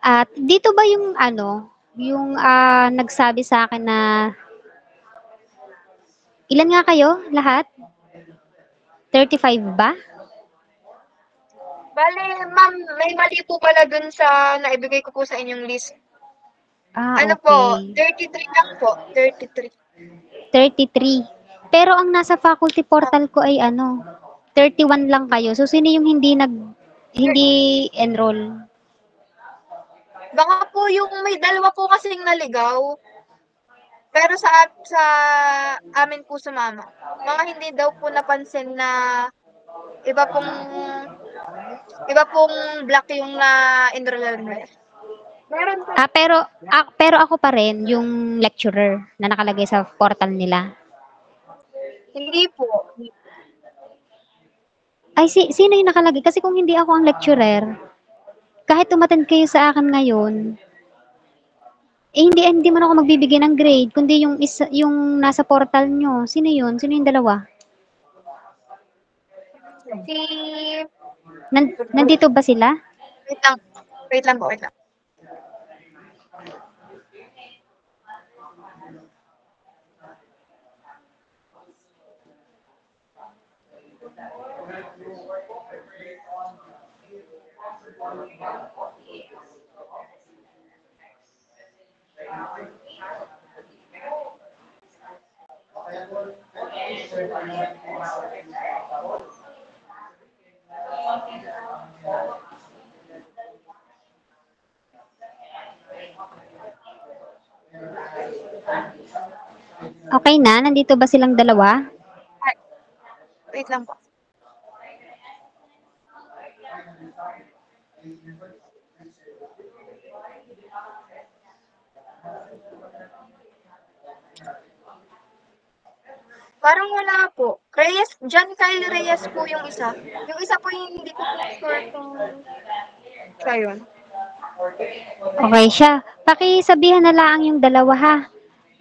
At dito ba yung ano, yung nagsabi sa akin na ilan nga kayo lahat? 35 ba? Bale, ma'am, may mali po pala dun sa naibigay ko po sa inyong list. Ano po, Okay. 33 lang po, 33. 33. Pero ang nasa faculty portal ko ay ano, 31 lang kayo. So sino yung hindi enroll? Baka po yung may dalawa po kasing naligaw, pero sa amin po sumama. Mga hindi daw po napansin na iba pong iba pong block yung na-enrollan nila. Meron po. Pero ako pa rin yung lecturer na nakalagay sa portal nila. Hindi po. Ay, sino yung nakalagay? Kasi kung hindi ako ang lecturer, kahit umattend kayo sa akin ngayon, hindi man ako magbibigay ng grade, kundi yung nasa portal nyo. Sino yun? Sino yung dalawa? Si Nandito ba sila? wait lang. Wait lang po, wait lang. Okay na? Nandito ba silang dalawa? Ay, wait lang po. Parang wala po. John Kyle Reyes po yung isa. Yung isa po yung hindi ko po sure kung siya yun. Okay siya. Pakisabihan na lang yung dalawa ha.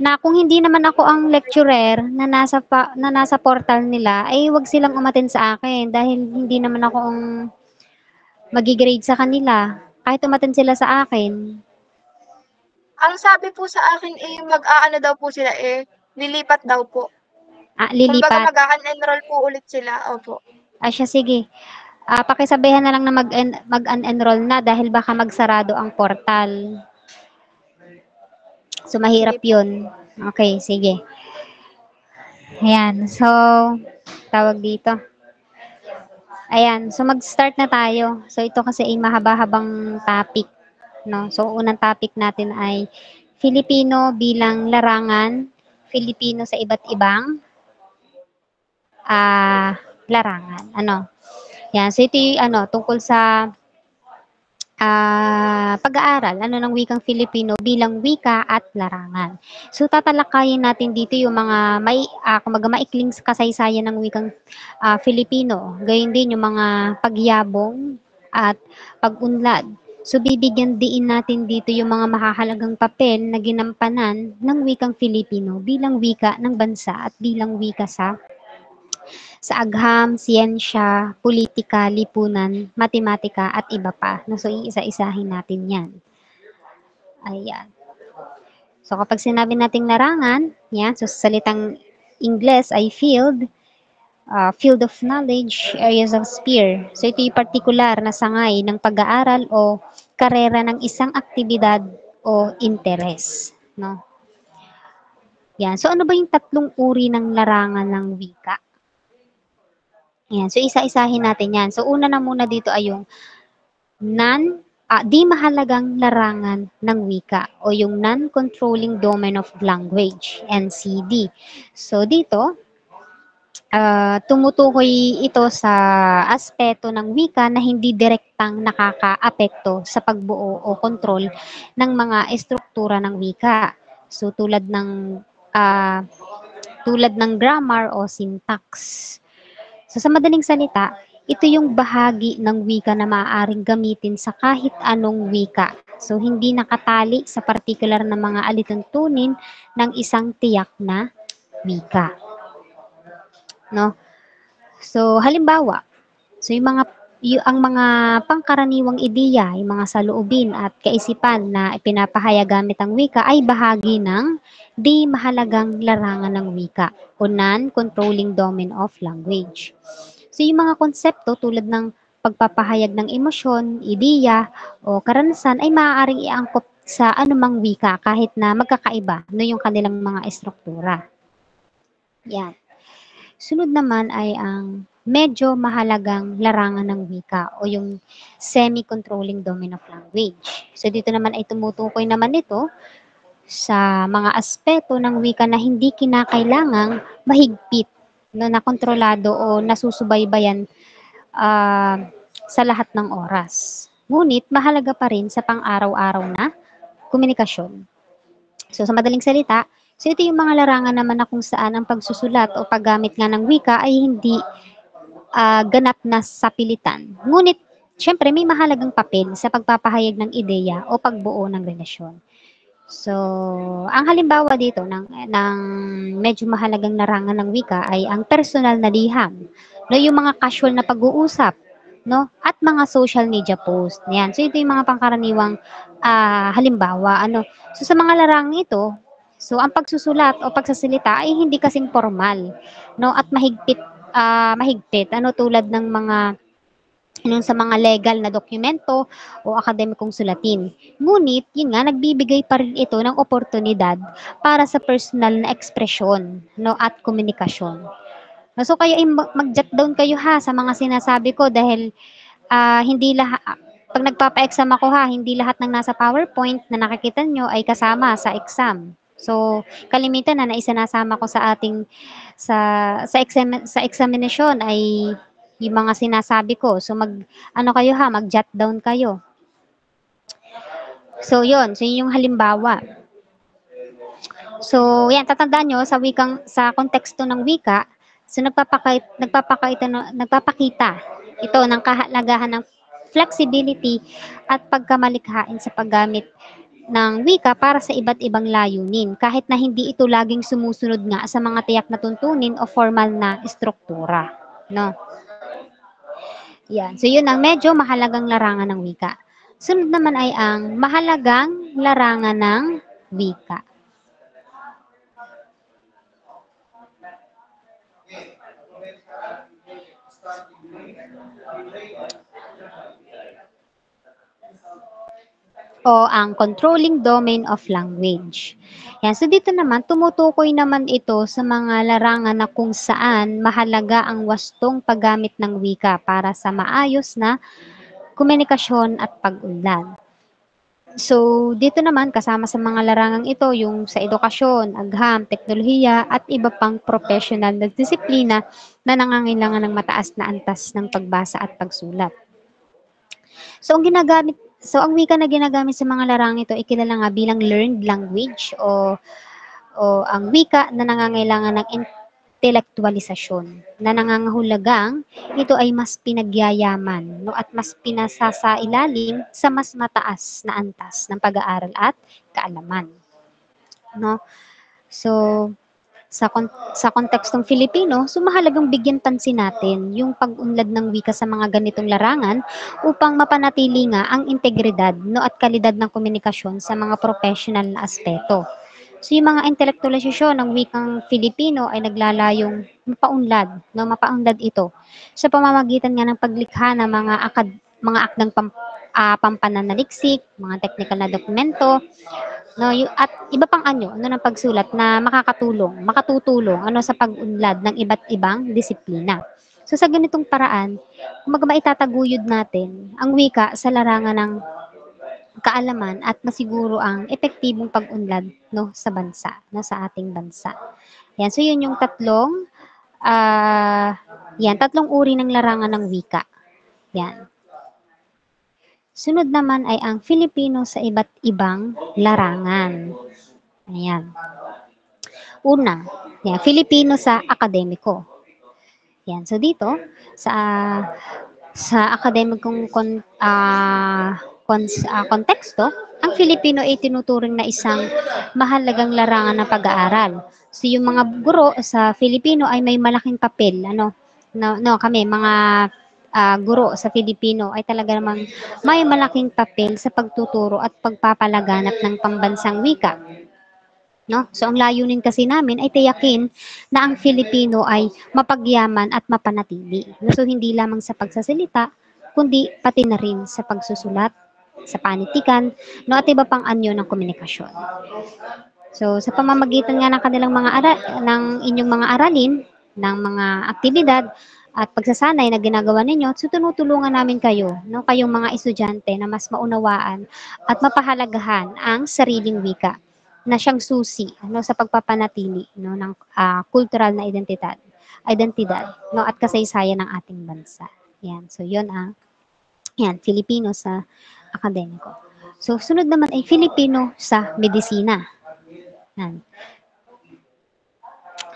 Na kung hindi naman ako ang lecturer na nasa portal nila, ay wag silang umattend sa akin dahil hindi naman ako ang magi-grade sa kanila. Kahit umattend sila sa akin. Ang sabi po sa akin mag-aano daw po sila lilipat daw po. Kumbaga Lilipat. mag-a-enroll po ulit sila. Opo. Siya sige. Pakisabihan na lang na mag-unenroll na dahil baka magsarado ang portal. So, Sige mahirap po. yun. Okay, sige. Ayan. So, tawag dito. Ayan. So, mag-start na tayo. So, ito kasi ay mahaba-habang topic. No? So, unang topic natin ay Filipino bilang larangan, Filipino sa iba't ibang larangan. Ano? Yan. So, ito yung tungkol sa pag-aaral ng wikang Filipino bilang wika at larangan. So tatalakayin natin dito yung mga kumbaga maikling kasaysayan ng wikang Filipino. Gayon din yung mga pagyabong at pag-unlad. So bibigyan diin natin dito yung mga mahahalagang papel na ginampanan ng wikang Filipino bilang wika ng bansa at bilang wika sa agham, siyensya, politika, lipunan, matematika at iba pa. No, so iisa-isahin natin yan. Ayan. So kapag sinabi nating larangan, yan, so sa salitang Ingles ay field of knowledge, areas of sphere. So ito yung particular na sangay ng pag-aaral o karera ng isang aktibidad o interes. No? Yan. So ano ba yung tatlong uri ng larangan ng wika? Yan. So isa-isahin natin yan. So una na muna dito ay yung di mahalagang larangan ng wika o yung non-controlling domain of language, NCD. So dito, tumutukoy ito sa aspeto ng wika na hindi direktang nakakaapekto sa pagbuo o kontrol ng mga estruktura ng wika. So tulad ng grammar o syntax. So sa madaling salita, ito yung bahagi ng wika na maaaring gamitin sa kahit anong wika. So hindi nakatali sa partikular na mga alituntunin ng isang tiyak na wika. No? So halimbawa, so yung mga ang mga pangkaraniwang ideya, yung mga saloobin at kaisipan na ipinapahayag gamit ang wika ay bahagi ng di mahalagang larangan ng wika o non-controlling domain of language. So yung mga konsepto tulad ng pagpapahayag ng emosyon, ideya o karanasan ay maaaring iangkop sa anumang wika kahit na magkakaiba no yung kanilang mga estruktura. Yan. Sunod naman ay ang medyo mahalagang larangan ng wika o yung semi-controlling domain of language. So dito naman ay tumutukoy naman ito sa mga aspeto ng wika na hindi kinakailangang mahigpit, no, na kontrolado o nasusubaybayan sa lahat ng oras. Ngunit mahalaga pa rin sa pang-araw-araw na komunikasyon. So sa madaling salita, so ito yung mga larangan naman na kung saan ang pagsusulat o paggamit nga ng wika ay hindi ganap na sapilitan. Ngunit, syempre may mahalagang papel sa pagpapahayag ng ideya o pagbuo ng relasyon. So, ang halimbawa dito ng medyo mahalagang larangan ng wika ay ang personal na liham, no, yung mga casual na pag-uusap, no, at mga social media post. Yan. So, ito yung mga pangkaraniwang halimbawa. Ano. So, sa mga larangang ito, so ang pagsusulat o pagsasalita ay hindi kasing formal, no, at mahigpit ano tulad ng mga sa mga legal na dokumento o akademikong sulatin. Ngunit, yun nga, nagbibigay pa rin ito ng oportunidad para sa personal na ekspresyon, no, at komunikasyon. So, kayo ay mag-jot down kayo ha sa mga sinasabi ko dahil hindi lahat, pag nagpapa-exam ako ha, hindi lahat ng nasa PowerPoint na nakikita nyo ay kasama sa exam. So, kalimitan na isinasama ko sa ating sa examination ay yung mga sinasabi ko. So kayo ha, mag-jot down kayo. So yun, so yun yung halimbawa. So yan, tatandaan nyo sa konteksto ng wika, so nagpapakita ito ng kahalagahan ng flexibility at pagkamalikhain sa paggamit ng wika para sa iba't ibang layunin kahit na hindi ito laging sumusunod nga sa mga tiyak na tuntunin o formal na struktura, no? Yan. So yun ang medyo mahalagang larangan ng wika. Sunod naman ay ang mahalagang larangan ng wika. O ang controlling domain of language. Yan. So dito naman, tumutukoy naman ito sa mga larangan na kung saan mahalaga ang wastong paggamit ng wika para sa maayos na komunikasyon at pag-unlad. So dito naman, kasama sa mga larangang ito, yung sa edukasyon, agham, teknolohiya, at iba pang professional na disiplina na nangangailangan ng mataas na antas ng pagbasa at pagsulat. So ang wika na ginagamit sa mga larangang ito ay kilala nga bilang learned language o ang wika na nangangailangan ng intelektualisasyon na nangangahulugang ito ay mas pinagyayaman, no, at mas pinasasailalim sa mas mataas na antas ng pag-aaral at kaalaman, no? So sa kontekstong Filipino, so mahalagang bigyan pansin natin yung pag-unlad ng wika sa mga ganitong larangan upang mapanatili nga ang integridad, no, at kalidad ng komunikasyon sa mga professional na aspeto. So yung mga intelektualisasyon ng wikang Filipino ay naglalayong mapaunlad ito sa pamamagitan nga ng paglikha ng mga akdang pampananaliksik, mga technical na dokumento, no, at iba pang ng pagsulat na makatutulong sa pag-unlad ng iba't ibang disiplina. So sa ganitong paraan, maitataguyod natin ang wika sa larangan ng kaalaman at masiguro ang epektibong pag-unlad, no, sa bansa, no, sa ating bansa. Yan, so yun yung tatlong uri ng larangan ng wika. Yan. Sunod naman ay ang Filipino sa iba't ibang larangan. Ayan. Una, Filipino sa akademiko. Yan. So dito, sa akademikong konteksto, ang Filipino ay tinuturing na isang mahalagang larangan ng pag-aaral. So yung mga guro sa Filipino ay may malaking papel, kami mga guro sa Filipino ay talaga namang may malaking papel sa pagtuturo at pagpapalaganap ng pambansang wika. No? So ang layunin kasi namin ay tiyakin na ang Filipino ay mapagyaman at mapanatili. No? So hindi lamang sa pagsasalita, kundi pati na rin sa pagsusulat, sa panitikan, no? At iba pang anyo ng komunikasyon. So sa pamamagitan nga ng kanilang mga ng inyong mga aralin, ng mga aktibidad at pagsasanay na ginagawa ninyo, so tinutulungan namin kayo, no, kayong mga estudyante na mas maunawaan at mapahalagahan ang sariling wika na siyang susi no sa pagpapanatili no ng kultural na identidad no at kasaysayan ng ating bansa. Yan. So 'yun ang Filipino sa akademiko. So sunod naman ay Filipino sa medisina. Yan.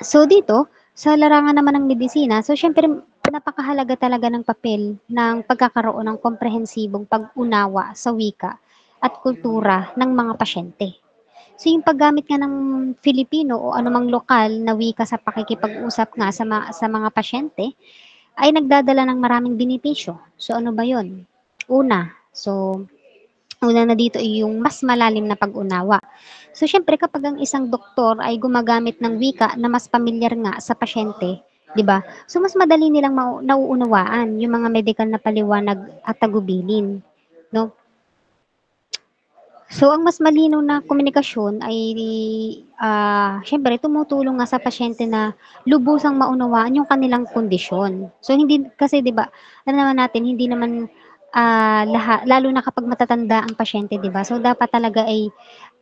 So dito, sa larangan naman ng medisina, so syempre napakahalaga talaga ng papel ng pagkakaroon ng komprehensibong pag-unawa sa wika at kultura ng mga pasyente. So yung paggamit nga ng Filipino o anumang lokal na wika sa pakikipag-usap nga sa mga pasyente ay nagdadala ng maraming benepisyo. So ano ba yun? Una na dito ay yung mas malalim na pag-unawa. So, syempre, kapag ang isang doktor ay gumagamit ng wika na mas pamilyar nga sa pasyente, di ba? So, mas madali nilang nauunawaan yung mga medical na paliwanag at tagubilin, no? So, ang mas malinaw na komunikasyon ay, syempre, tumutulong nga sa pasyente na lubusang maunawaan yung kanilang kondisyon. So, hindi, kasi, di ba, alam naman natin, hindi naman lalo na kapag matatanda ang pasyente, di ba? So, dapat talaga ay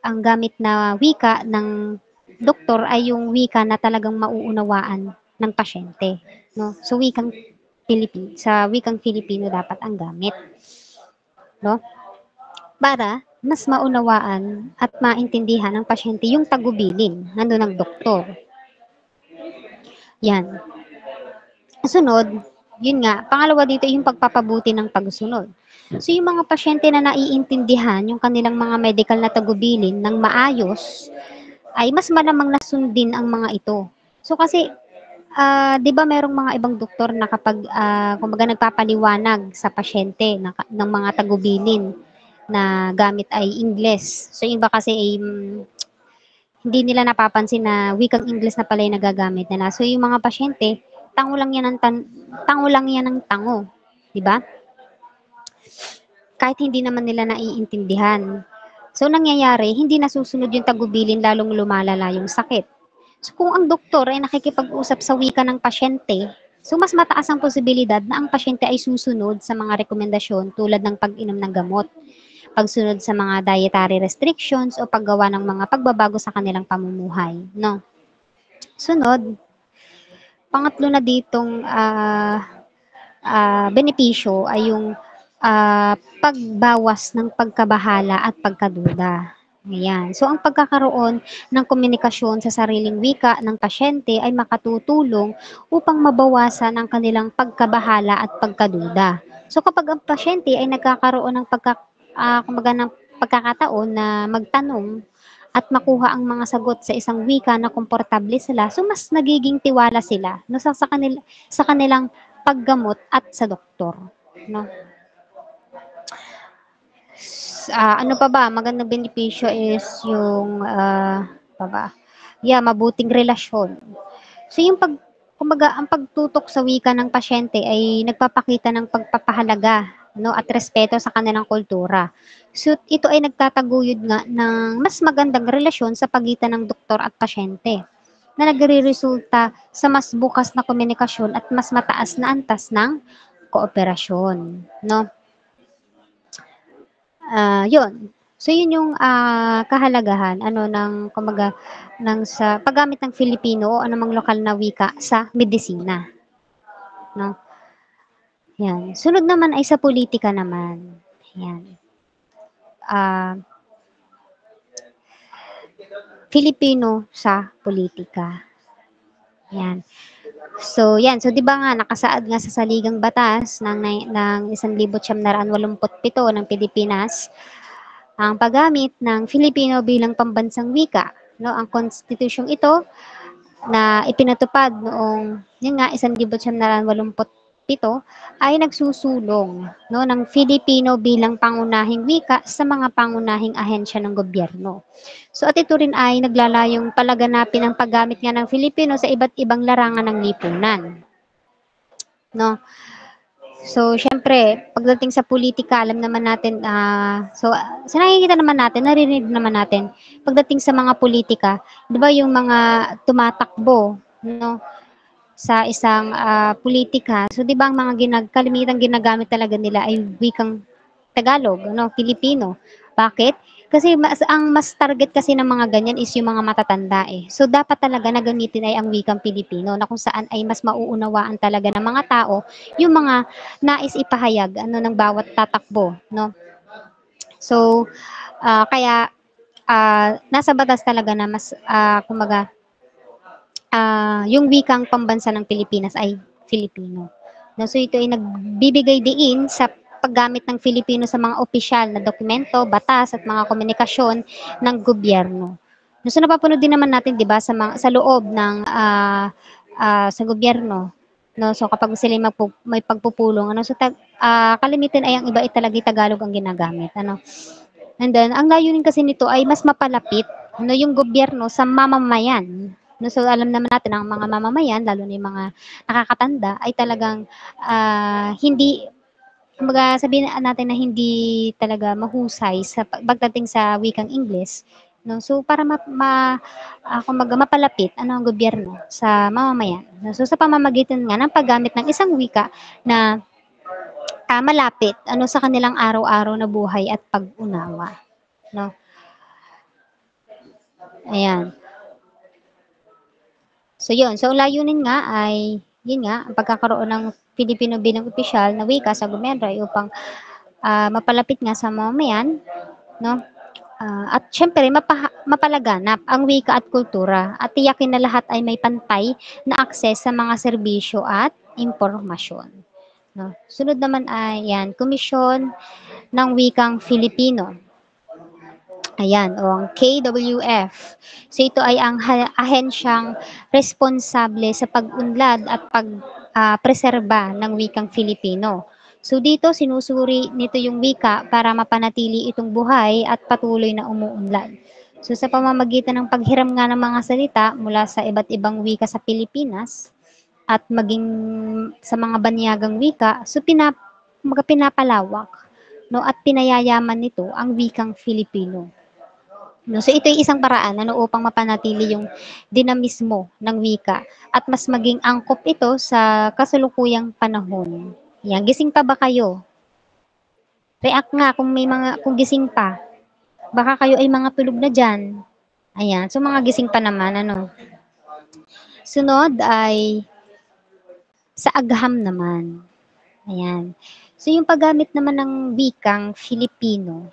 ang gamit na wika ng doktor ay yung wika na talagang mauunawaan ng pasyente, no? So, sa wikang Filipino dapat ang gamit, no? Para mas maunawaan at maintindihan ng pasyente yung tagubilin ng doktor. Yan. Sunod, yun nga, pangalawa dito yung pagpapabuti ng pagsunod. So yung mga pasyente na naiintindihan yung kanilang mga medical na tagubilin ng maayos, ay mas malamang nasundin ang mga ito. So kasi, 'di ba merong mga ibang doktor na kapag kumbaga nagpapaliwanag sa pasyente ng mga tagubilin na gamit ay Ingles. So iba kasi ay hindi nila napapansin na wikang Ingles na pala yung nagagamit nila. So yung mga pasyente, tango lang yan ng tango, 'di ba? Kahit hindi naman nila naiintindihan. So nangyayari, hindi nasusunod yung tagubilin, lalong lumalala yung sakit. So kung ang doktor ay nakikipag-usap sa wika ng pasyente, so mas mataas ang posibilidad na ang pasyente ay susunod sa mga rekomendasyon tulad ng pag-inom ng gamot, pagsunod sa mga dietary restrictions o paggawa ng mga pagbabago sa kanilang pamumuhay, no? Sunod, pangatlo na ditong benepisyo ay yung pagbawas ng pagkabahala at pagkaduda. Ayan. So, ang pagkakaroon ng komunikasyon sa sariling wika ng pasyente ay makatutulong upang mabawasan ang kanilang pagkabahala at pagkaduda. So, kapag ang pasyente ay nagkakaroon ng ng pagkakataon na magtanong at makuha ang mga sagot sa isang wika na komportable sila, so mas nagiging tiwala sila no, sa kanilang paggamot at sa doktor. No? Ano pa ba? Magandang benepisyo is yung, mabuting relasyon. So yung kumbaga, ang pagtutok sa wika ng pasyente ay nagpapakita ng pagpapahalaga, no, at respeto sa kanilang kultura. So ito ay nagtataguyod nga ng mas magandang relasyon sa pagitan ng doktor at pasyente na nagreresulta sa mas bukas na komunikasyon at mas mataas na antas ng kooperasyon, no? Yun. So yun yung kahalagahan ng sa paggamit ng Filipino o anumang lokal na wika sa medisina, no? Yan. Sunod naman ay sa politika naman. Yan. Filipino sa politika. Yan. So, yan. So, di ba nga, nakasaad nga sa saligang batas ng 1987 ng Pilipinas ang paggamit ng Filipino bilang pambansang wika. No? Ang konstitusyong ito na ipinatupad noong, yun nga, 1987 ay nagsusulong, no, ng Filipino bilang pangunahing wika sa mga pangunahing ahensya ng gobyerno. So at ito rin ay naglalayong palaganapin ang paggamit nga ng Filipino sa iba't ibang larangan ng lipunan. No? So, syempre, pagdating sa politika, alam naman natin, sa nakikita naman natin, naririnig naman natin, pagdating sa mga politika, di ba yung mga tumatakbo, no, sa isang politika, so di ba ang mga kalimitang ginagamit talaga nila ay wikang Tagalog, ano, Filipino. Bakit? Kasi ang mas target kasi ng mga ganyan is yung mga matatanda eh. So dapat talaga na gamitin ay ang wikang Pilipino na kung saan ay mas mauunawaan talaga ng mga tao yung mga nais ipahayag ano ng bawat tatakbo, no? So kaya nasa batas talaga na mas kumbaga yung wikang pambansa ng Pilipinas ay Filipino. No, so ito ay nagbibigay diin sa paggamit ng Filipino sa mga opisyal na dokumento, batas at mga komunikasyon ng gobyerno. No, so napapanood din naman natin 'di ba sa loob ng sa gobyerno. No, so kapag sila may pagpupulong ano so kalimitan ay ang iba ay talaga Tagalog ang ginagamit ano. And then ang layunin kasi nito ay mas mapalapit no yung gobyerno sa mamamayan. No, so alam naman natin ang mga mamamayan lalo na yung mga nakakatanda ay talagang hindi kumbaga sabihin natin na hindi talaga mahusay sa pagdating sa wikang Ingles, no? So para kumbaga mapalapit ano ang gobyerno sa mamamayan. No? So sa pamamagitan nga ng paggamit ng isang wika na malapit ano sa kanilang araw-araw na buhay at pag-unawa, no? Ayan. So yun, so layunin nga ay yun nga ang pagkakaroon ng Filipino bilang opisyal na wika sa gobyerno ay upang mapalapit nga sa mamamayan, no? At syempre mapalaganap ang wika at kultura at tiyakin na lahat ay may pantay na akses sa mga serbisyo at impormasyon. No? Sunod naman ay yan, Komisyon ng Wikang Filipino. Ayan, o ang KWF. So ito ay ang ahensyang responsable sa pag-unlad at pagpreserba ng wikang Filipino. So dito sinusuri nito yung wika para mapanatili itong buhay at patuloy na umuunlad. So sa pamamagitan ng paghiram nga ng mga salita mula sa iba't ibang wika sa Pilipinas at maging sa mga banyagang wika, so pinapalawak no at pinayayaman nito ang wikang Filipino. No, so ito ay isang paraan ano upang mapanatili yung dinamismo ng wika at mas maging angkop ito sa kasalukuyang panahon. Yan, gising pa ba kayo? React nga kung gising pa. Baka kayo ay mga tulog na diyan. Ayan, so mga gising pa naman ano. Sunod ay sa agham naman. Ayan. So yung paggamit naman ng wikang Filipino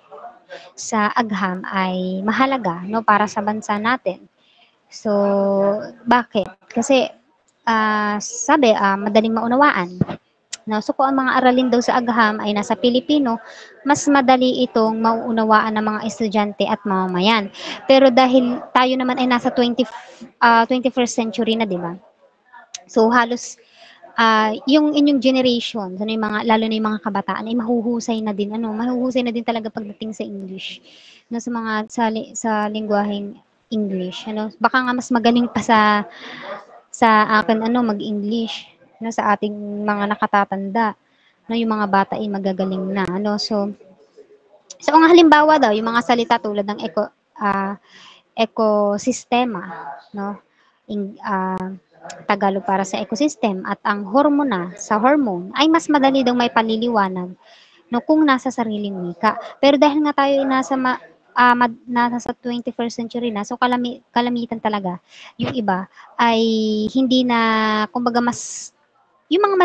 sa agham ay mahalaga no para sa bansa natin. So bakit? Kasi sabi madaling maunawaan. No, so kung ang mga aralin daw sa agham ay nasa Pilipino, mas madali itong mauunawaan ng mga estudyante at mamamayan. Pero dahil tayo naman ay nasa 21st century na, di ba? So halos yung inyong generation, ano yung mga lalo na yung mga kabataan ay mahuhusay na din talaga pagdating sa English. No, sa mga sa lengguwaheng English, ano, baka nga mas magaling pa sa akin mag-English no sa ating mga nakatatanda. No, yung mga bata ay magagaling na ano. So ang halimbawa daw yung mga salita tulad ng ekosistema, no? Tagalog para sa ecosystem at ang hormona sa hormone ay mas madali daw may paliliwanag no kung nasa sariling wika. Pero dahil nga tayo ay nasa 21st century na, so kalamitan talaga yung iba ay hindi na kumbaga mas yung mga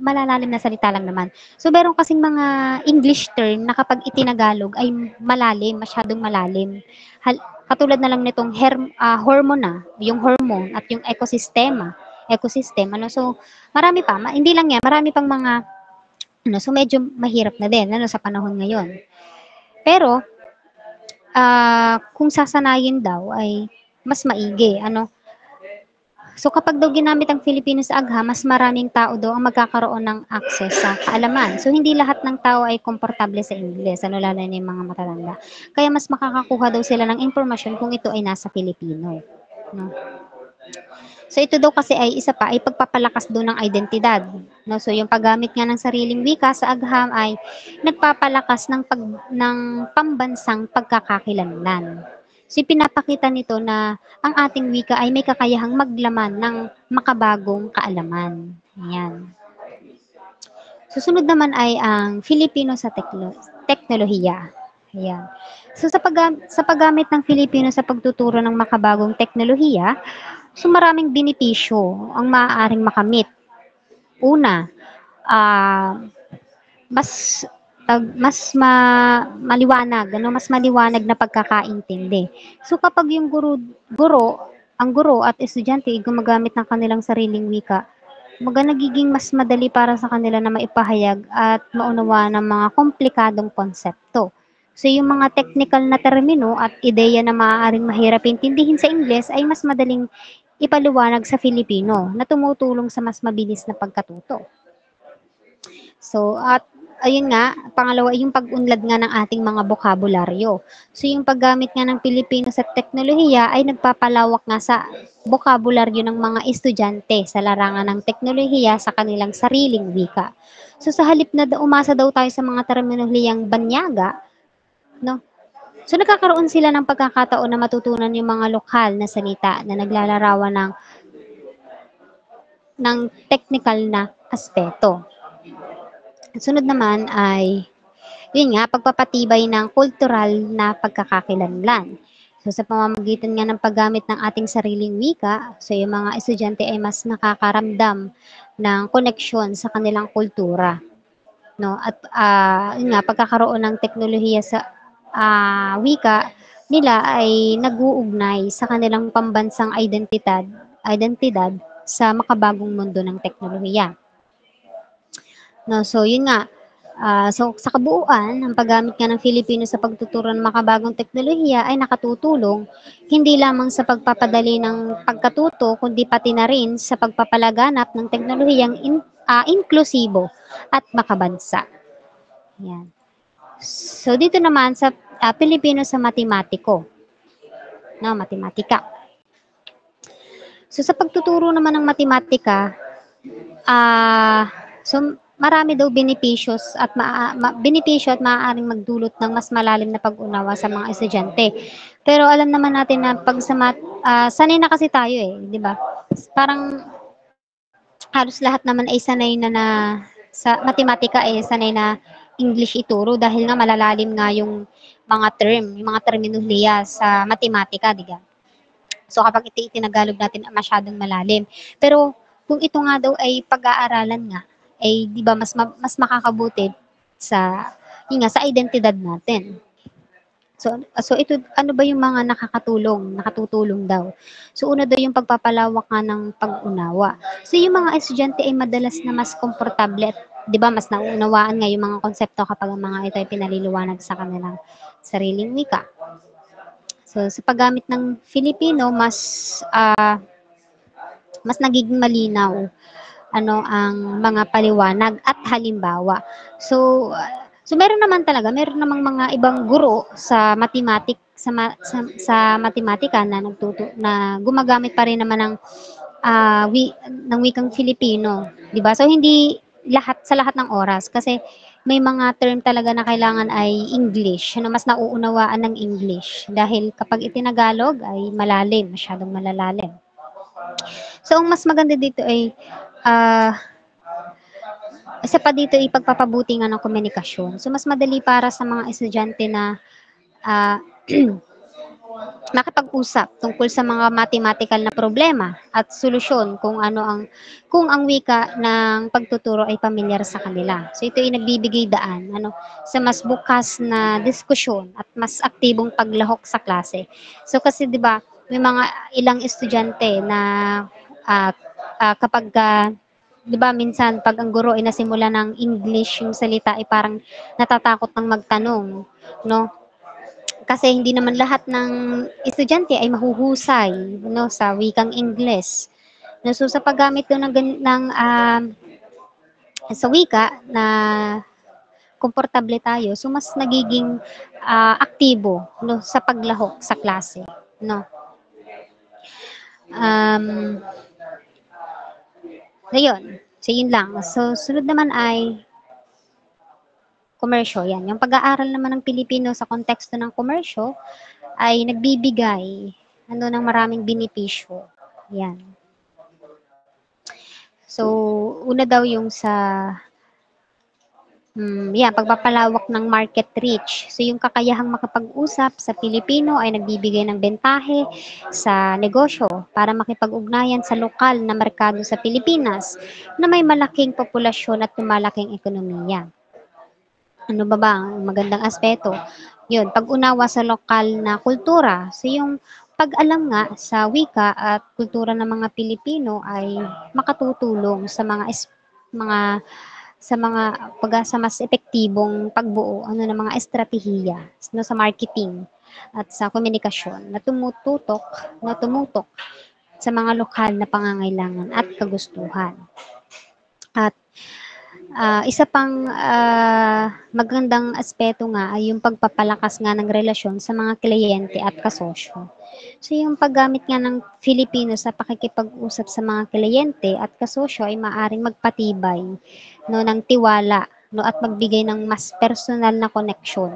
malalalim na salita lang naman. So meron kasing mga English term na kapag itinagalog ay masyadong malalim. Katulad na lang nitong hormona, yung hormone at yung ecosystem, ano. So marami pa, hindi lang yan, marami pang mga ano, so medyo mahirap na din ano sa panahon ngayon. Pero kung sasanayin daw ay mas maigi ano. So kapag daw ginamit ang Filipino sa agha, mas maraming tao daw ang magkakaroon ng access sa kaalaman. So hindi lahat ng tao ay komportable sa Ingles, lalo na yung mga matatanda. Kaya mas makakakuha daw sila ng impormasyon kung ito ay nasa Filipino. No? So ito daw kasi ay isa pa ay pagpapalakas daw ng identidad. No? So yung paggamit nga ng sariling wika sa agham ay nagpapalakas ng pambansang pagkakakilanlan. So pinapakita nito na ang ating wika ay may kakayahang maglaman ng makabagong kaalaman. Ayan. Susunod naman ay ang Filipino sa teknolohiya. Ayan. So sa paggamit ng Filipino sa pagtuturo ng makabagong teknolohiya, so maraming benepisyo ang maaaring makamit. Una, mas maliwanag, mas maliwanag na pagkakaintindi. So kapag yung ang guro at estudyante ay gumagamit ng kanilang sariling wika, nagiging mas madali para sa kanila na maipahayag at maunawa ng mga komplikadong konsepto. So yung mga technical na termino at ideya na maaaring mahirap intindihin sa Ingles ay mas madaling ipaliwanag sa Filipino na tumutulong sa mas mabilis na pagkatuto. So, at ayun nga, pangalawa yung pag-unlad nga ng ating mga bokabularyo. So, yung paggamit nga ng Pilipino sa teknolohiya ay nagpapalawak nga sa bokabularyo ng mga estudyante sa larangan ng teknolohiya sa kanilang sariling wika. So, sa halip na umasa daw tayo sa mga terminolohiyang banyaga, no? So, nagkakaroon sila ng pagkakataon na matutunan yung mga lokal na salita na naglalarawan ng technical na aspeto. Sunod naman ay, yun nga, pagpapatibay ng kultural na pagkakakilanlan. So sa pamamagitan nga ng paggamit ng ating sariling wika, so yung mga estudyante ay mas nakakaramdam ng koneksyon sa kanilang kultura. No? At yun nga, pagkakaroon ng teknolohiya sa wika nila ay nag-uugnay sa kanilang pambansang identidad sa makabagong mundo ng teknolohiya. No, so yun nga. So sa kabuuan, ang paggamit nga ng Filipino sa pagtuturo ng makabagong teknolohiya ay nakatutulong hindi lamang sa pagpapadali ng pagkatuto, kundi pati na rin sa pagpapalaganap ng teknolohiyang inklusibo at makabansa. Yan. So dito naman sa Filipino sa matematiko. No, matematika. So sa pagtuturo naman ng matematika, so marami daw benepisyo at maaaring magdulot ng mas malalim na pag-unawa sa mga estudyante. Pero alam naman natin na pag sanay na kasi tayo di ba? Parang halos lahat naman ay sanay na sa matematika sanay na English ituro dahil nga malalalim nga yung yung mga terminolohiya sa matematika, di ba? So kapag itinagalog natin masyadong malalim. Pero kung ito nga daw ay pag-aaralan nga, ay 'di ba mas makakabuti sa sa identidad natin. So ito ano ba yung mga nakatutulong daw. So una daw yung pagpapalawak nga ng pag-unawa. So yung mga estudyante ay madalas na mas komportable at 'di ba mas nauunawaan nga yung mga konsepto kapag ang mga ito ay pinaliliwanag sa kanilang sariling wika. So sa paggamit ng Filipino mas nagiging malinaw ang mga paliwanag at halimbawa. So meron namang mga ibang guro sa matematika na gumagamit pa rin naman ng wikang Filipino, 'di ba? So hindi sa lahat ng oras kasi may mga term talaga na kailangan ay English, mas nauunawaan ng English dahil kapag itinagalog ay masyadong malalalim. So ang mas maganda dito ay isa pa dito ay pagpapabuti nga ng komunikasyon. So mas madali para sa mga estudyante na makipag-usap tungkol sa mga mathematical na problema at solusyon kung ang wika ng pagtuturo ay pamilyar sa kanila. So ito ay nagbibigay daan sa mas bukas na diskusyon at mas aktibong paglahok sa klase. So kasi 'di ba, may mga ilang estudyante na kapag 'di ba minsan pag ang guro ay nasimula ng English yung salita ay parang natatakot ng magtanong, no? Kasi hindi naman lahat ng estudyante ay mahuhusay sa wikang Ingles. So, sa paggamit daw sa wika na komportable tayo, so mas nagiging aktibo, no, sa paglahok sa klase, no. Um, Ayun. So, yun lang. So, sunod naman ay komersyo. Yan. Yung pag-aaral naman ng Pilipino sa konteksto ng komersyo ay nagbibigay ng maraming benepisyo. Yan. So, una daw yung sa pagpapalawak ng market reach. So, yung kakayahang makapag-usap sa Pilipino ay nagbibigay ng bentahe sa negosyo para makipag-ugnayan sa lokal na merkado sa Pilipinas na may malaking populasyon at lumalaking ekonomiya. Ano ba ang magandang aspeto? Yun, pag-unawa sa lokal na kultura. So, yung pag-alam nga sa wika at kultura ng mga Pilipino ay makatutulong sa sa mas epektibong pagbuo ng mga estratehiya sa marketing at sa komunikasyon na tumutok sa mga lokal na pangangailangan at kagustuhan. At isa pang magandang aspeto nga ay yung pagpapalakas nga ng relasyon sa mga kliyente at kasosyo. So, yung paggamit nga ng Filipino sa pakikipag-usap sa mga kliyente at kasosyo ay maaaring magpatibay ng tiwala at magbigay ng mas personal na koneksyon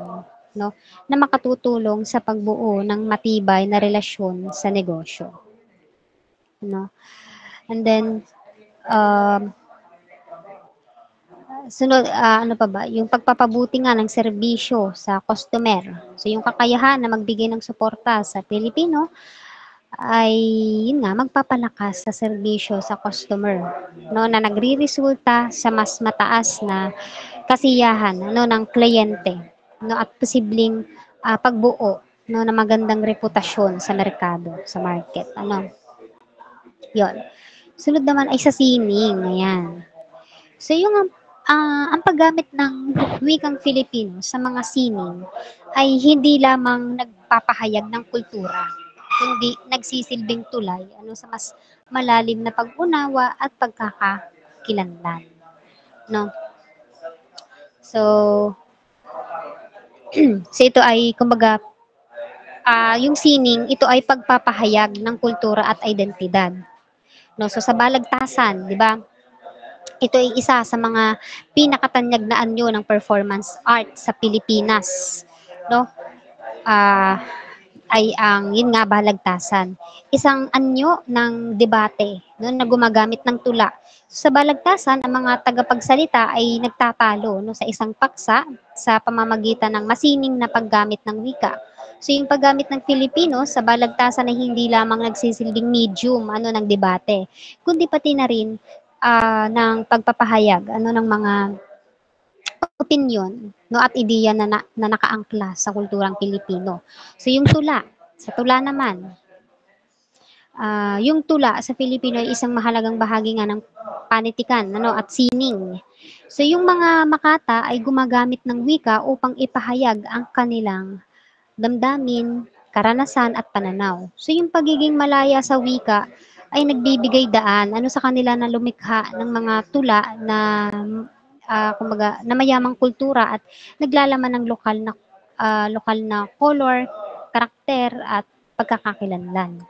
na makatutulong sa pagbuo ng matibay na relasyon sa negosyo. And then, sunod, ano pa ba? Yung pagpapabuti nga ng serbisyo sa customer. So, yung kakayahan na magbigay ng suporta sa Pilipino ay, yun nga, magpapalakas sa serbisyo sa customer, na nagre-resulta sa mas mataas na kasiyahan ng kliyente, at posibleng pagbuo na magandang reputasyon sa merkado, sa market. Yun. Sunod naman ay sa sining. Ayan. So, yung ang paggamit ng wikang Filipino sa mga sining ay hindi lamang nagpapahayag ng kultura, kundi nagsisilbing tulay sa mas malalim na pag-unawa at pagkakakilanlan. No? So, so ito ay, kumbaga, yung sining, ito ay pagpapahayag ng kultura at identidad. No? So, sa balagtasan, di ba? Ito ay isa sa mga pinakatanyag na anyo ng performance art sa Pilipinas, no? Ay ang yun nga, balagtasan. Isang anyo ng debate, na gumagamit ng tula. Sa balagtasan, ang mga tagapagsalita ay nagtatalo sa isang paksa sa pamamagitan ng masining na paggamit ng wika. So, yung paggamit ng Filipino sa balagtasan ay hindi lamang nagsisilbing medium ng debate, kundi pati na rin ng pagpapahayag ng mga opinyon at ideya na nakaangkla sa kulturang Pilipino. So, yung tula, sa tula naman, yung tula sa Filipino ay isang mahalagang bahagi nga ng panitikan at sining. So, yung mga makata ay gumagamit ng wika upang ipahayag ang kanilang damdamin, karanasan at pananaw. So, yung pagiging malaya sa wika ay nagbibigay daan sa kanila na lumikha ng mga tula na kumbaga na mayamang kultura at naglalaman ng lokal na color, karakter at pagkakakilanlan.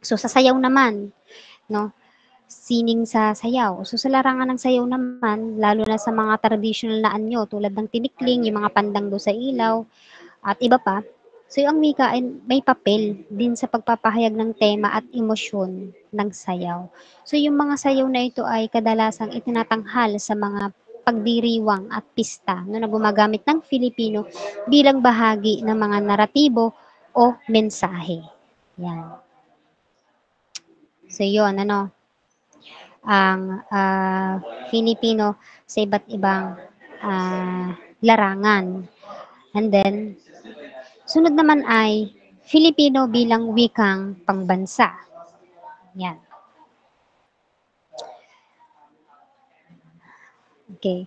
So, sa sayaw naman, no, sining sa sayaw. So, sa larangan ng sayaw naman, lalo na sa mga traditional na anyo tulad ng tinikling, yung mga pandanggo sa ilaw at iba pa. So, ang wika ay may papel din sa pagpapahayag ng tema at emosyon ng sayaw. So, yung mga sayaw na ito ay kadalasang itinatanghal sa mga pagdiriwang at pista na gumagamit ng Filipino bilang bahagi ng mga naratibo o mensahe. Yan. So, yun, ang Filipino sa iba't ibang larangan. And then, sunod naman ay Filipino bilang wikang pangbansa. Yan. Okay.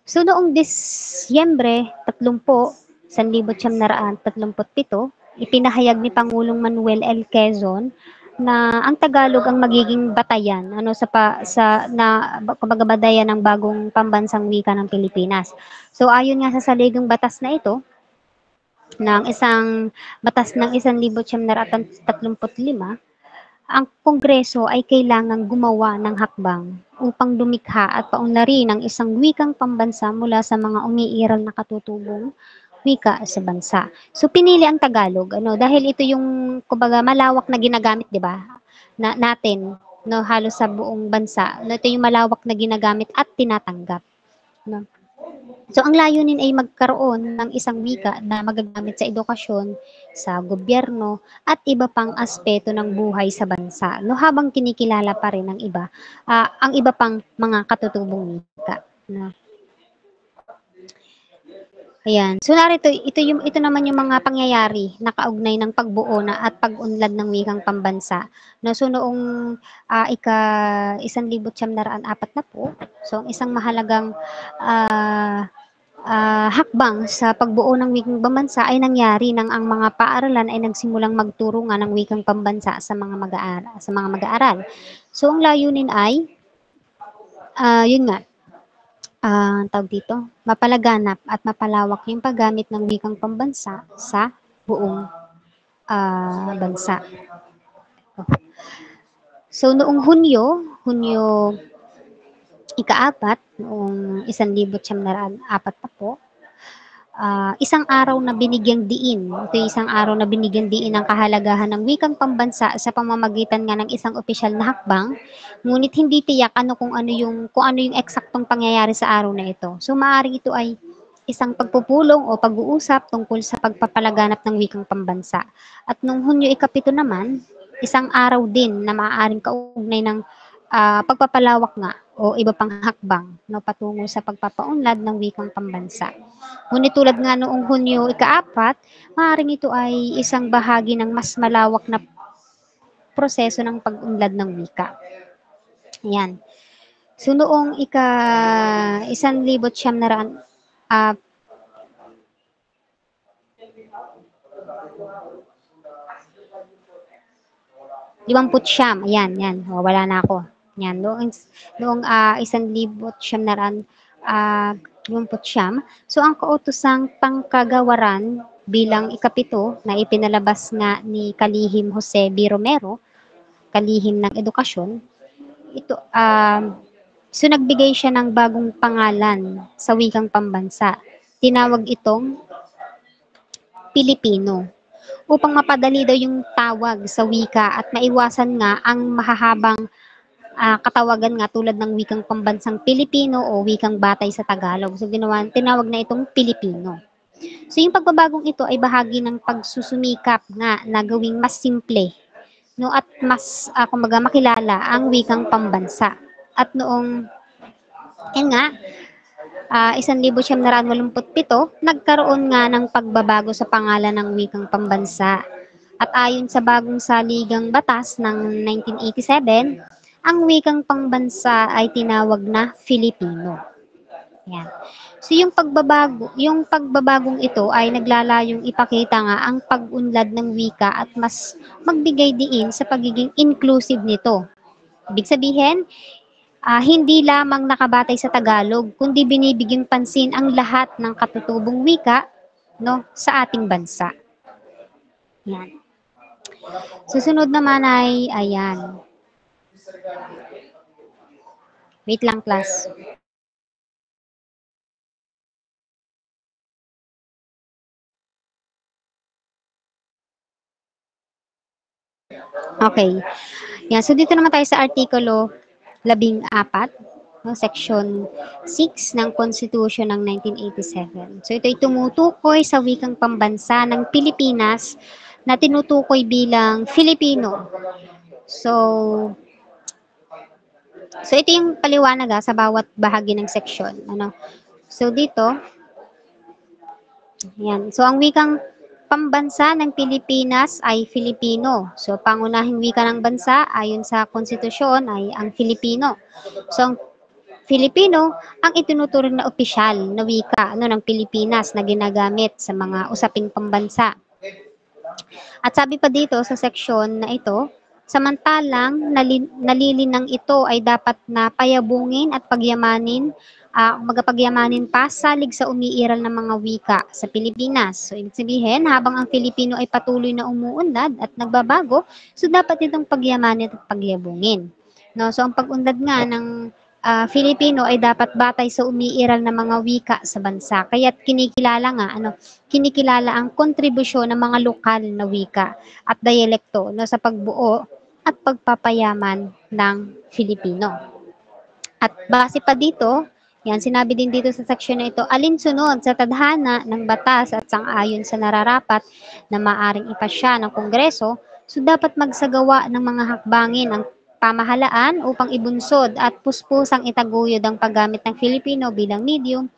So, noong Disyembre 30, 1937, ipinahayag ni Pangulong Manuel L. Quezon na ang Tagalog ang magiging batayan kumbaga batayan ng bagong pambansang wika ng Pilipinas. So ayon nga sa saligang batas na ito ng isang batas ng 1935, ang Kongreso ay kailangang gumawa ng hakbang upang lumikha at paunlarin ang isang wikang pambansa mula sa mga umiiral na katutubong wika sa bansa. So pinili ang Tagalog dahil ito yung kumbaga malawak na ginagamit, 'di ba? Natin halos sa buong bansa. Ito yung malawak na ginagamit at tinatanggap, no? So ang layunin ay magkaroon ng isang wika na magagamit sa edukasyon, sa gobyerno at iba pang aspeto ng buhay sa bansa. No, habang kinikilala pa rin ng iba ang iba pang mga katutubong wika, no. Ayan. So narito ito naman yung mga pangyayari na kaugnay ng pagbuo na at pag-unlad ng wikang pambansa. No, so noong ika-1940, so ang isang mahalagang hakbang sa pagbuo ng wikang pambansa ay nangyari nang ang mga paaralan ay nagsimulang magturo nga ng wikang pambansa sa mga mag-aaral. So ang layunin ay yun nga, tawag dito, mapalaganap at mapalawak yung paggamit ng wikang pambansa sa buong bansa. So noong Hunyo ika-4 noong 1940, isang araw na binigyang diin. Ito yung isang araw na binigyang diin ang kahalagahan ng wikang pambansa sa pamamagitan nga ng isang opisyal na hakbang, ngunit hindi tiyak kung ano yung eksaktong pangyayari sa araw na ito. So maaari ito ay isang pagpupulong o pag-uusap tungkol sa pagpapalaganap ng wikang pambansa. At nung Hunyo ika-7 naman, isang araw din na maaaring kaugnay ng pagpapalawak nga o iba pang hakbang patungo sa pagpapaunlad ng wikang pambansa. Ngunit tulad nga noong Hunyo ika-4, maaaring ito ay isang bahagi ng mas malawak na proseso ng pag-unlad ng wika. Ayan. So noong ika-1900 59, ayan, wala na ako. Yan, noong 1959, so ang kautosang pangkagawaran bilang ika-7 na ipinalabas nga ni Kalihim Jose B. Romero, kalihim ng edukasyon, ito, so nagbigay siya ng bagong pangalan sa wikang pambansa. Tinawag itong Pilipino, upang mapadali daw yung tawag sa wika at maiwasan nga ang mahahabang katawagan nga tulad ng wikang pambansang Pilipino o wikang batay sa Tagalog. So tinawag na itong Pilipino. So yung pagbabagong ito ay bahagi ng pagsusumikap nga na gawing mas simple, no, at mas kumbaga makilala ang wikang pambansa. At noong 1987, nagkaroon nga ng pagbabago sa pangalan ng wikang pambansa. At ayon sa bagong saligang batas ng 1987, ang wikang pambansa ay tinawag na Filipino. Yan. So yung pagbabagong ito ay naglalayong ipakita nga ang pag-unlad ng wika at mas magbigay diin sa pagiging inclusive nito. Ibig sabihin, hindi lamang nakabatay sa Tagalog, kundi binibigyang pansin ang lahat ng katutubong wika, no, sa ating bansa. Yan. Susunod naman ay, ayan. Wait lang, class. Okay. Yan. So dito naman tayo sa Artikulo 14, no, Section 6 ng Constitution ng 1987. So ito'y tumutukoy sa wikang pambansa ng Pilipinas na tinutukoy bilang Filipino. So ito yung paliwanag sa bawat bahagi ng section. So dito, yan. So ang wikang pambansa ng Pilipinas ay Filipino. So pangunahing wika ng bansa ayon sa konstitusyon ay ang Filipino. So ang Filipino ang itinuturing na opisyal na wika ng Pilipinas na ginagamit sa mga usaping pambansa. At sabi pa dito sa section na ito, Samantalang nalilinang ito ay dapat na payabungin at pagyamanin, pagyamanin pa salig sa umiiral ng mga wika sa Pilipinas. So, ibig sabihin, habang ang Filipino ay patuloy na umuunlad at nagbabago, so dapat itong pagyamanin at pagyabungin. No, so ang pag-unlad nga ng Filipino ay dapat batay sa umiiral na mga wika sa bansa. Kaya't kinikilala ang kontribusyon ng mga lokal na wika at dialekto no, sa pagbuo at pagpapayaman ng Filipino. At base pa dito, yan, sinabi din dito sa seksyon na ito, alinsunod sa tadhana ng batas at sang-ayon sa nararapat na maaring ipasya ng Kongreso, so dapat magsagawa ng mga hakbangin ang pamahalaan upang ibunsod at puspusang itaguyod ang paggamit ng Filipino bilang medium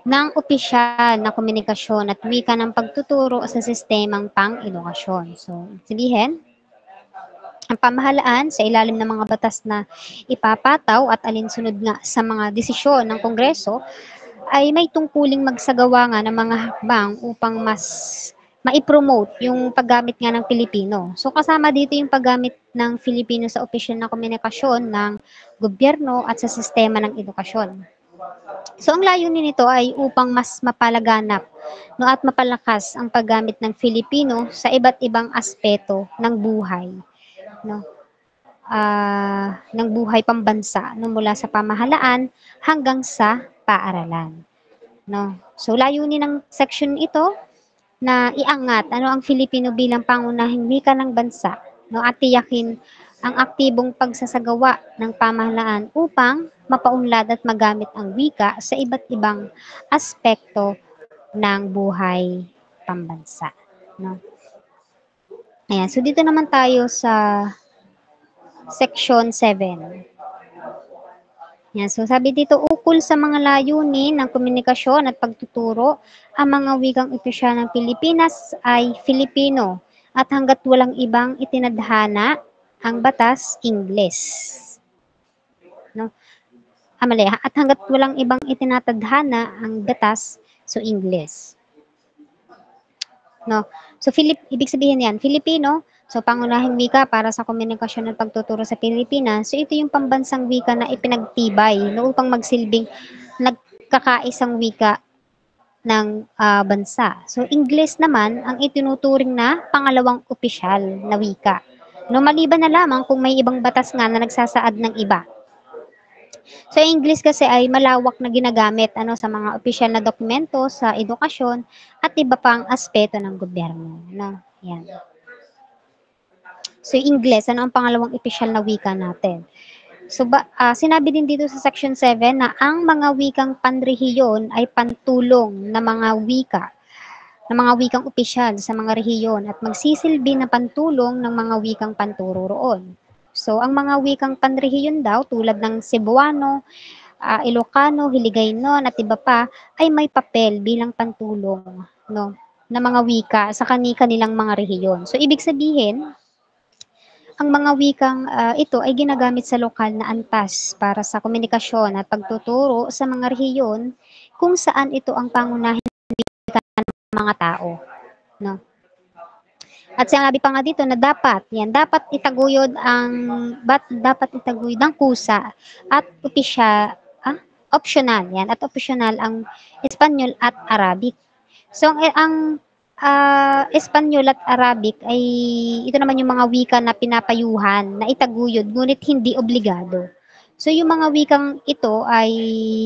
ng opisyal na komunikasyon at wika ng pagtuturo sa sistemang pang-edukasyon. So, sabihin, ang pamahalaan sa ilalim ng mga batas na ipapataw at alinsunod nga sa mga desisyon ng Kongreso ay may tungkuling magsagawa nga ng mga hakbang upang mas maipromote yung paggamit nga ng Filipino. So kasama dito yung paggamit ng Filipino sa opisyal na komunikasyon ng gobyerno at sa sistema ng edukasyon. So ang layunin nito ay upang mas mapalaganap no, at mapalakas ang paggamit ng Filipino sa iba't ibang aspeto ng buhay no, ng buhay pambansa no, mula sa pamahalaan hanggang sa paaralan. No. So layunin ng section ito na iangat ang Filipino bilang pangunahing wika ng bansa no, at tiyakin ang aktibong pagsasagawa ng pamahalaan upang mapaunlad at magamit ang wika sa iba't ibang aspekto ng buhay pambansa. No. Ayan, so dito naman tayo sa Section 7. Yan, so sabi dito, ukol sa mga layunin ng komunikasyon at pagtuturo, ang mga wikang opisyal ng Pilipinas ay Filipino at hanggat walang ibang itinadhana ang batas, Ingles. No? Mali, at hanggat walang ibang itinatadhana ang batas, so Ingles. No? So, ibig sabihin yan, Filipino, so pangunahing wika para sa komunikasyon at pagtuturo sa Pilipinas. So, ito yung pambansang wika na ipinagtibay no, upang magsilbing nagkakaisang wika ng bansa. So, Ingles naman ang itinuturing na pangalawang opisyal na wika. No, maliban na lamang kung may ibang batas nga na nagsasaad ng iba. So, English kasi ay malawak na ginagamit sa mga opisyal na dokumento sa edukasyon at iba pang aspeto ng gobyerno. No? Yan. So, English, ang pangalawang opisyal na wika natin? So, sinabi din dito sa Section 7 na ang mga wikang panrehiyon ay pantulong na mga wika ng mga wikang opisyal sa mga rehiyon at magsisilbi na pantulong ng mga wikang panturo roon. So, ang mga wikang panrehiyon daw tulad ng Cebuano, Ilocano, Hiligaynon at iba pa ay may papel bilang pantulong no, na mga wika sa kanilang mga rehiyon. So, ibig sabihin, ang mga wikang ito ay ginagamit sa lokal na antas para sa komunikasyon at pagtuturo sa mga rehiyon kung saan ito ang pangunahing wika ng mga tao. No? At sinabi pa nga dito na dapat itaguyod ang kusa at optional ang Espanyol at Arabic. So ang Espanyol at Arabic ay ito naman yung mga wika na pinapayuhan na itaguyod ngunit hindi obligado. So yung mga wikang ito ay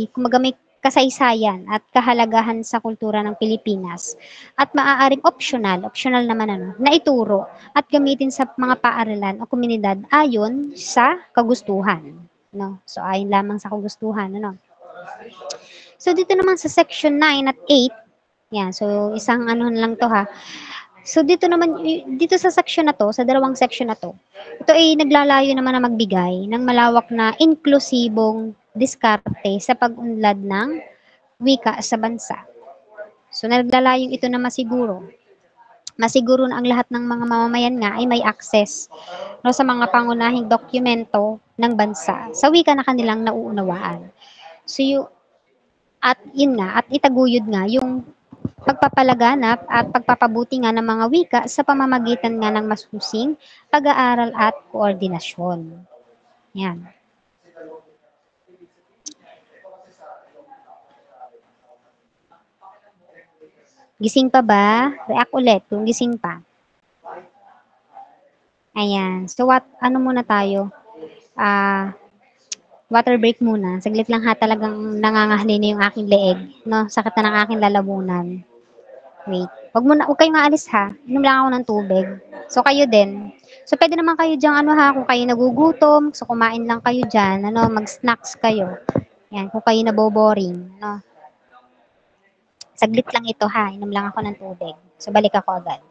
kumaga may kasaysayan at kahalagahan sa kultura ng Pilipinas at maaaring optional naman na ituro at gamitin sa mga paaralan o komunidad ayon sa kagustuhan. No? So ayon lamang sa kagustuhan. So dito naman sa section 9 at 8, yan, so isang lang to ha. So dito sa section na to, sa dalawang section na to, ito ay naglalayo naman na magbigay ng malawak na inklusibong diskarte sa pag-unlad ng wika sa bansa. So naglalayong ito na masiguro na ang lahat ng mga mamamayan nga ay may access sa mga pangunahing dokumento ng bansa sa wika na kanilang nauunawaan. So at itaguyod nga yung pagpapalaganap at pagpapabuti nga ng mga wika sa pamamagitan nga ng masusing pag-aaral at koordinasyon. Yan. Gising pa ba? React ulit kung gising pa. Ayan. So, ano muna tayo? Water break muna. Saglit lang ha, talagang nangangahali na yung aking leeg. No? Sakit na ng aking lalamunan. Wait. Huwag kayong aalis ha. Inom lang ako ng tubig. So, kayo din. So, pwede naman kayo dyan, ano ha, kung kayo nagugutom, so kumain lang kayo dyan, ano, mag-snacks kayo. Yan, kung kayo naboboring, no. Saglit lang ito ha, inom lang ako ng tubig. So, balik ako agad.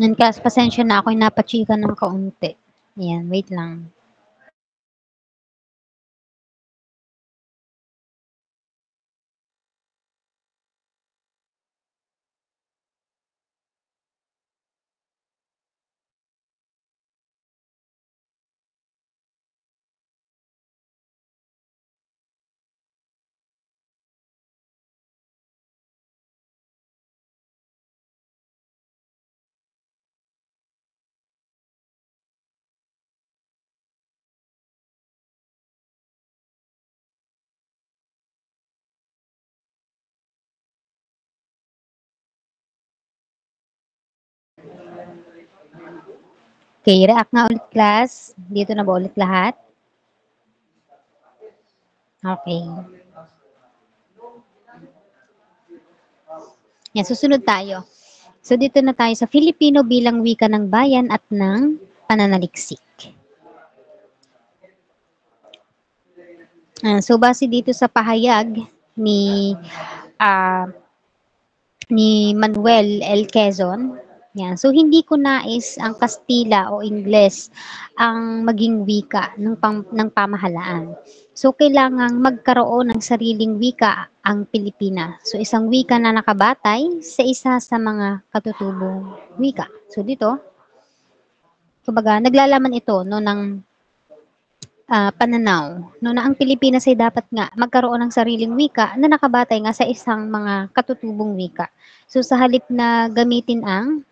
Yan class, pasensya na ako'y napachika ng kaunti. Ayan, wait lang. Okay, react nga ulit class. Dito na ba ulit lahat? Okay. Yan, susunod tayo. So, dito na tayo sa Filipino bilang wika ng bayan at ng pananaliksik. So, base dito sa pahayag ah, ni Manuel L. Quezon, yan. So, hindi ko nais ang Kastila o Ingles ang maging wika ng pamahalaan. So, kailangang magkaroon ng sariling wika ang Pilipinas. So, isang wika na nakabatay sa isa sa mga katutubong wika. So, dito, kumbaga, naglalaman ito no, ng pananaw no, na ang Pilipinas ay dapat nga magkaroon ng sariling wika na nakabatay nga sa isang mga katutubong wika. So, sa halip na gamitin ang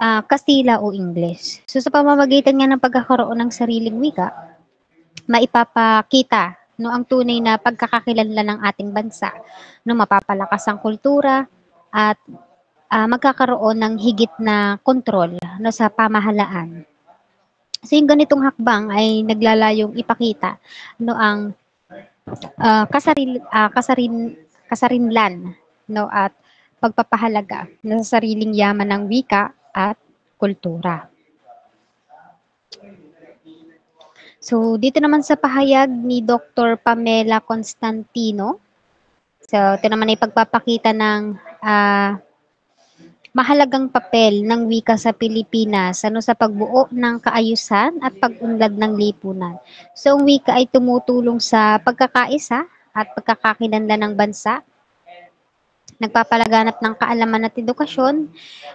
Kastila o Ingles. So, sa pamamagitan nga ng pagkakaroon ng sariling wika, maipapakita no, ang tunay na pagkakakilanlan ng ating bansa. No, mapapalakas ang kultura at magkakaroon ng higit na kontrol no, sa pamahalaan. So, yung ganitong hakbang ay naglalayong ipakita no, ang kasarinlan no, at pagpapahalaga sa sariling yaman ng wika at kultura. So, dito naman sa pahayag ni Dr. Pamela Constantino, so, ito naman ay pagpapakita ng mahalagang papel ng wika sa Pilipinas sa pagbuo ng kaayusan at pag-unlad ng lipunan. So, ang wika ay tumutulong sa pagkakaisa at pagkakakilanlan ng bansa, nagpapalaganap ng kaalaman at edukasyon,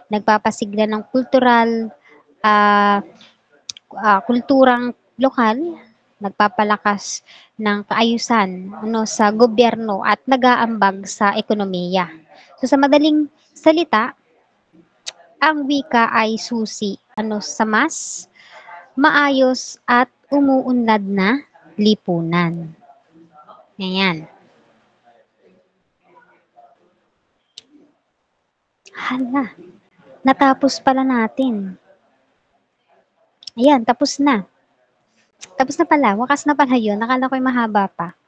nagpapasigla ng kulturang lokal, nagpapalakas ng kaayusan sa gobyerno at nag-aambag sa ekonomiya. So, sa madaling salita, ang wika ay susi sa mas maayos at umuunlad na lipunan. Ayan. Hala, natapos pala natin. Ayan, tapos na. Tapos na pala, wakas na pala yun. Nakala ko'y mahaba pa.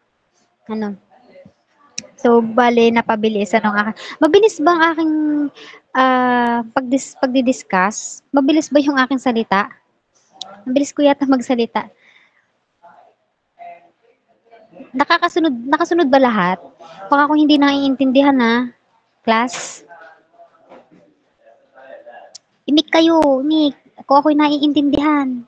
So, bale, napabilis. Mabilis ba ang aking pagdidiscuss? Mabilis ba yung aking salita? Mabilis ko yata magsalita. Nakasunod ba lahat? Baka kung hindi naiintindihan na, class. Imik kayo, Nick. Ako'y naiintindihan.